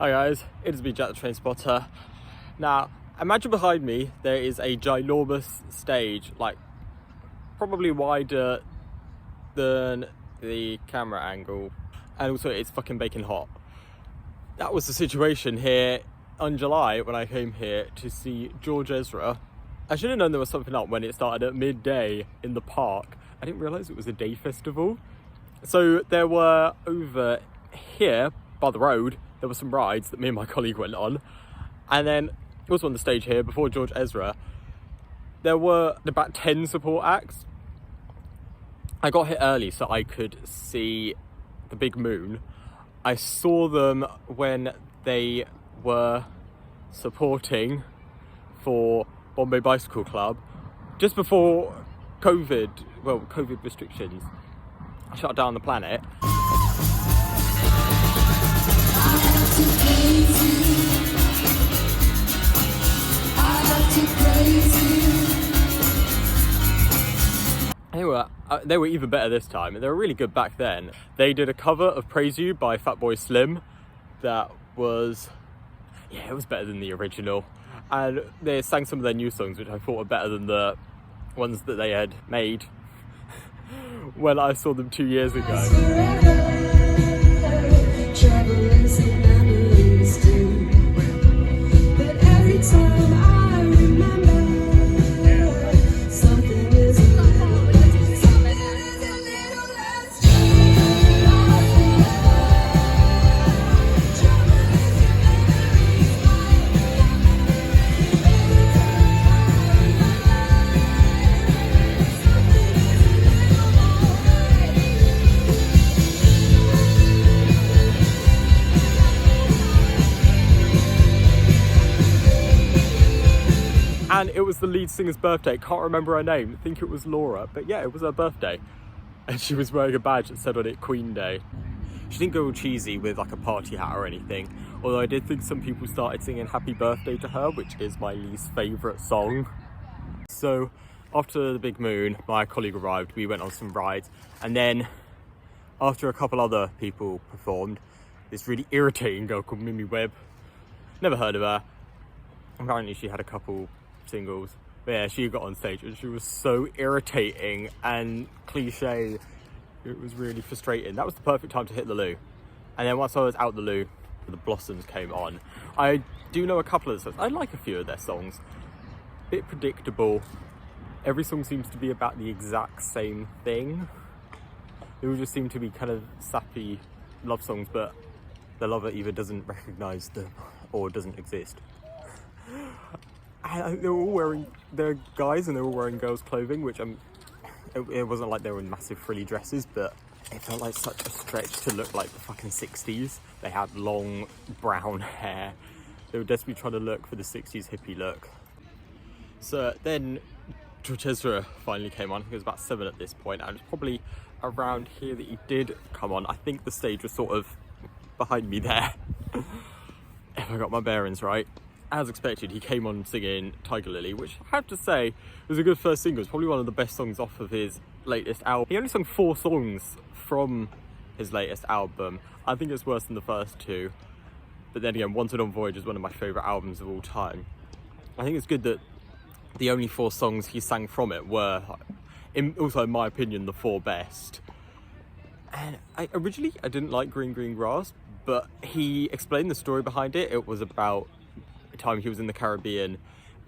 Hi guys, it is me, Jack the Train Spotter. Now, imagine behind me there is a ginormous stage, like probably wider than the camera angle, and also it's fucking baking hot. That was the situation here on July when I came here to see George Ezra. I should have known there was something up when it started at midday in the park. I didn't realise it was a day festival. So there were over here by the road, there were some rides that me and my colleague went on, and then also on the stage here before George Ezra there were about 10 support acts. I got here early so I could see the big moon. I saw them when they were supporting for Bombay Bicycle Club just before COVID restrictions shut down the planet. They were even better this time. They were really good back then. They did a cover of Praise You by Fatboy Slim that was, yeah, it was better than the original. And they sang some of their new songs, which I thought were better than the ones that they had made when I saw them 2 years ago. And it was the lead singer's birthday. Can't remember her name. I think it was Laura. But yeah, it was her birthday. And she was wearing a badge that said on it Queen Day. She didn't go all cheesy with like a party hat or anything. Although I did think some people started singing Happy Birthday to her, which is my least favourite song. So after the big moon, my colleague arrived. We went on some rides. And then after a couple other people performed, this really irritating girl called Mimi Webb. Never heard of her. Apparently she had a couple singles, but yeah, she got on stage and she was so irritating and cliche. It was really frustrating. That was the perfect time to hit the loo. And then once I was out the loo, the Blossoms came on. I do know a couple of songs. I like a few of their songs. Bit predictable. Every song seems to be about the exact same thing. They all just seem to be kind of sappy love songs, but the lover either doesn't recognise them or doesn't exist. They were all wearing, they're guys and they were wearing girls' clothing, which it wasn't like they were in massive frilly dresses, but it felt like such a stretch to look like the fucking 60s. They had long brown hair. They were desperately trying to look for the 60s hippie look. So then George Ezra finally came on. He was about 7 at this point, and it was probably around here that he did come on. I think the stage was sort of behind me there, if I got my bearings right. As expected, he came on singing Tigerlily, which I have to say was a good first single. It's probably one of the best songs off of his latest album. He only sung 4 songs from his latest album. I think it's worse than the first 2. But then again, Wanted on Voyage is one of my favourite albums of all time. I think it's good that the only 4 songs he sang from it were, also in my opinion, the 4 best. And originally I didn't like Green Green Grass, but he explained the story behind it. It was about the time he was in the Caribbean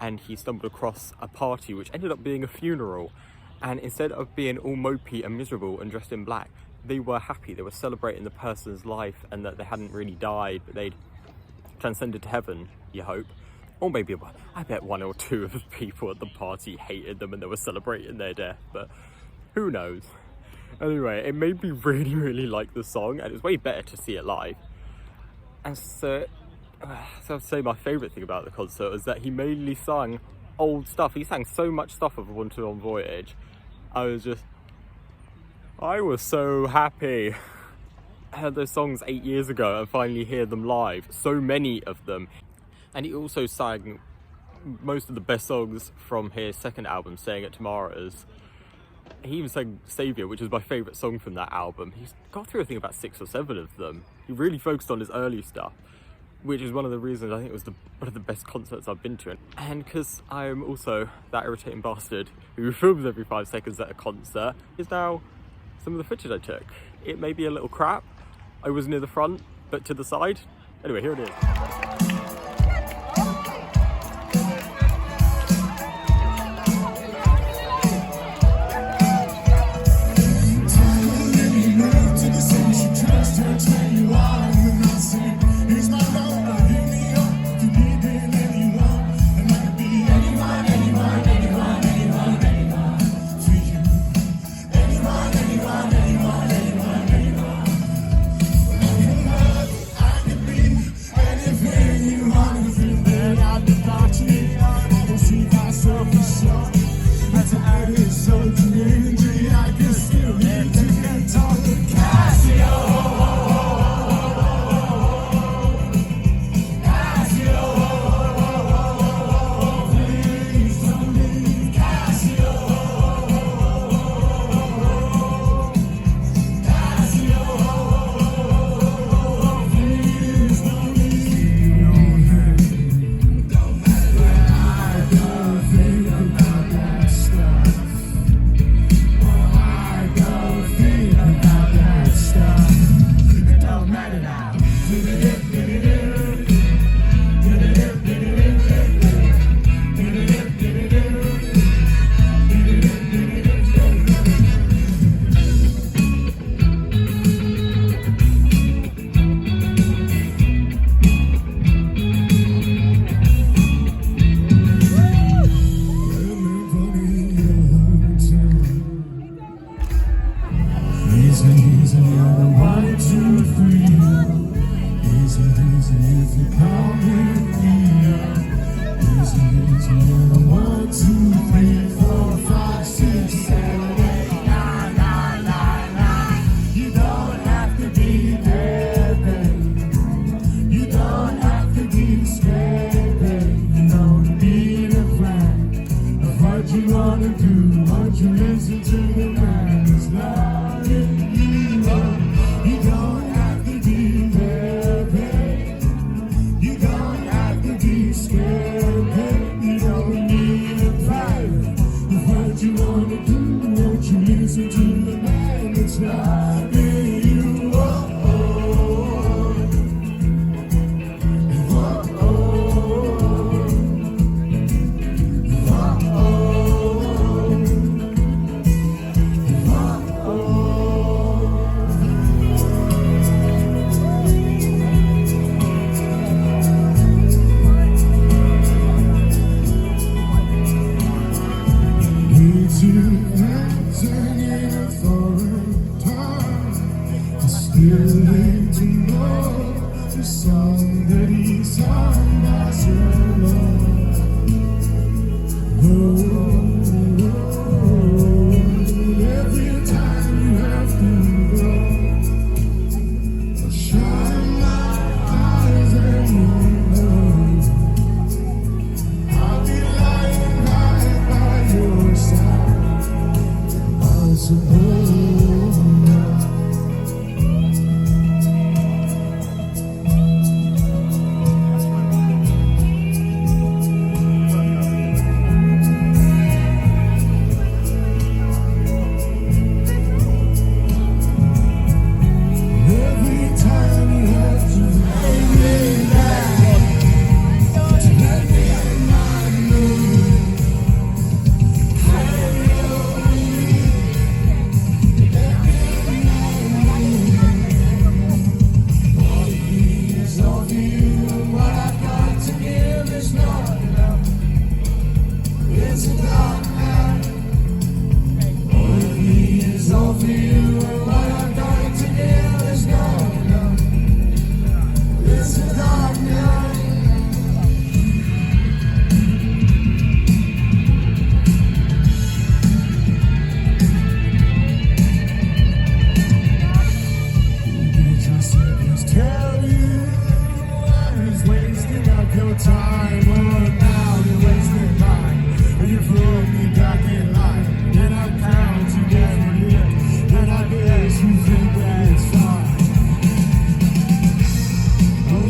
and he stumbled across a party which ended up being a funeral, and instead of being all mopey and miserable and dressed in black, they were happy. They were celebrating the person's life and that they hadn't really died, but they'd transcended to heaven, you hope. Or maybe, I bet 1 or 2 of the people at the party hated them and they were celebrating their death, but who knows. Anyway, it made me really, really like the song, and it was way better to see it live. And so I'd say my favourite thing about the concert was that he mainly sang old stuff. He sang so much stuff of Wanted on Voyage. I was so happy. I heard those songs 8 years ago and finally hear them live. So many of them. And he also sang most of the best songs from his second album, Staying at Tamara's. He even sang Saviour, which is my favourite song from that album. He's got through, I think, about 6 or 7 of them. He really focused on his early stuff. which is one of the reasons I think it was one of the best concerts I've been to. And because I'm also that irritating bastard who films every 5 seconds at a concert, is now some of the footage I took. It may be a little crap. I was near the front, but to the side. Anyway, here it is.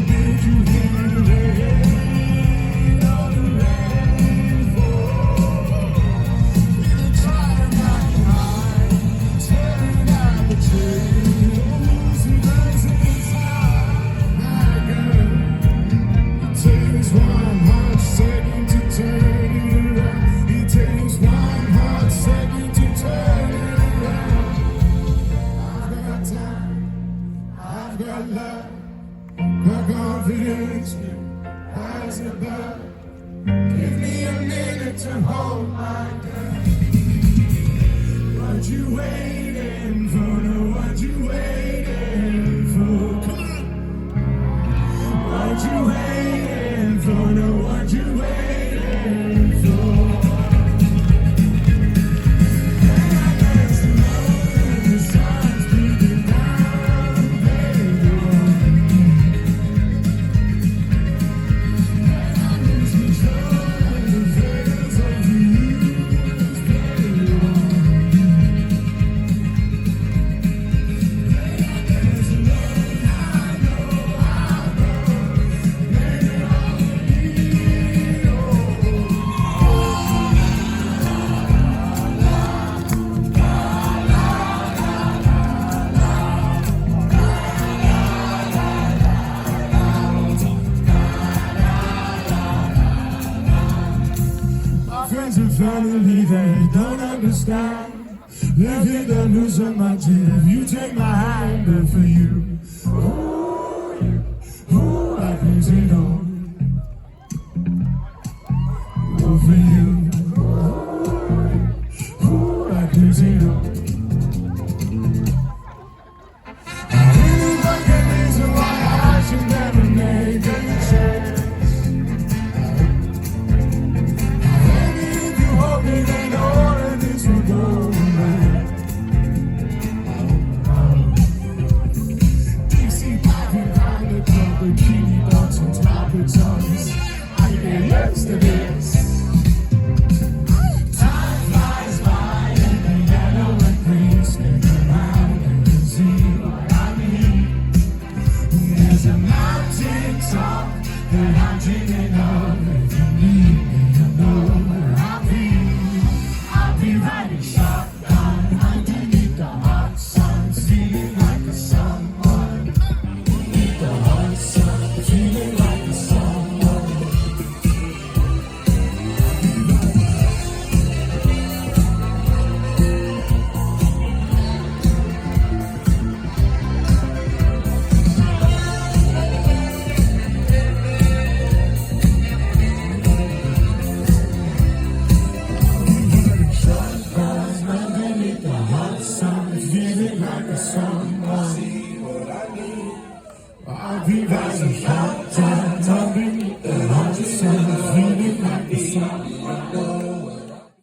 Did you hear? confidence has a bird. Give me a minute to hold my breath. What you waiting for? No, what you waiting for? Come on. What you waiting for? No, what you waiting for? The sun's beating down, baby. I lose control of the veils of you, baby. There's a love I know, baby, all we need, oh. My friends and family, they don't understand. Living the news of my tears. You take my hand, but for you, ooh, I lose it all. Oh, for you, ooh, I lose it all. Any fucking reason why I should never make a chance. Maybe if you hold me, then all of this will go away. DC popping round the club, bikini bottoms and top of tongues. I get used to this. Time flies by and the yellow and green spin around and you see what I mean. There's a mountain top that I'm dreaming of. If you need me, you know where I'll be. I'll be riding shotgun underneath the hot sun, feeling like a someone. Underneath the hot sun, feeling like a someone. Shotguns underneath the hot sun, feeling like a someone. See what I need. I'll be rising shotguns underneath the hot sun, feeling like a someone.